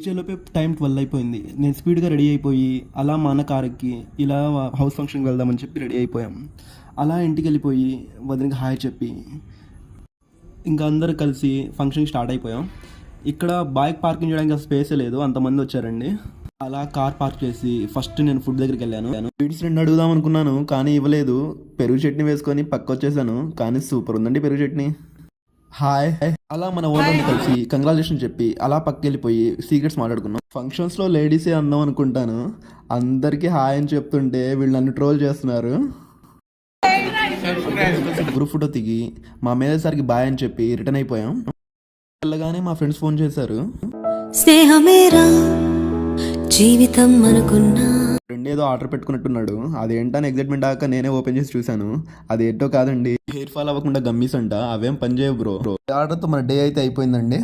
వచ్చేలోపే time 12 అయిపోయింది. నేను స్పీడ్గా రెడీ అయిపోయి అలా మా అన్న కార్ ఎక్కి ఇలా హౌస్ ఫంక్షన్కి వెళ్దామని చెప్పి రెడీ అయిపోయాం. అలా ఇంటికి వెళ్ళిపోయి వదినకి హాయ్ చెప్పి ఇంకా అందరూ కలిసి ఫంక్షన్ స్టార్ట్ అయిపోయాం. ఇక్కడ బైక్ పార్కింగ్ చేయడానికి అసలు స్పేసే లేదు, అంతమంది వచ్చారండి. అలా కార్ పార్క్ చేసి ఫస్ట్ నేను ఫుడ్ దగ్గరికి వెళ్ళాను. స్వీట్స్ 2 అడుగుదాం అనుకున్నాను కానీ ఇవ్వలేదు. పెరుగు చట్నీ వేసుకొని పక్క వచ్చేసాను, కానీ సూపర్ ఉందండి పెరుగు చట్నీ. హాయ్. అలా మన ఓనర్ని కలిసి కంగ్రాచులేషన్ చెప్పి అలా పక్కకి వెళ్ళిపోయి సీక్రెట్స్ మాట్లాడుకున్నాం. ఫంక్షన్స్లో లేడీసే అందం అనుకుంటాను, అందరికీ హాయ్ అని చెప్తుంటే వీళ్ళు నన్ను ట్రోల్ చేస్తున్నారు. గ్రూప్ ఫోటో దిగి మా మేనేజర్కి బాయ్ అని చెప్పి రిటర్న్ అయిపోయాం. వెళ్ళగానే మా ఫ్రెండ్స్ ఫోన్ చేశారు. స్నేహమేరా జీవితం అనుకున్నా. ఫ్రెండ్ ఏదో ఆర్డర్ పెట్టుకున్నట్టున్నాడు, అదేంటని ఎగ్జైట్మెంట్ దాకా నేనే ఓపెన్ చేసి చూశాను. అదేంటో కాదండి, హెయిర్ ఫాల్ అవ్వకుండా గమ్మీస్ అంట, అవేం పని చేయవు బ్రో. ఆర్డర్తో మన డే అయితే అయిపోయిందండి.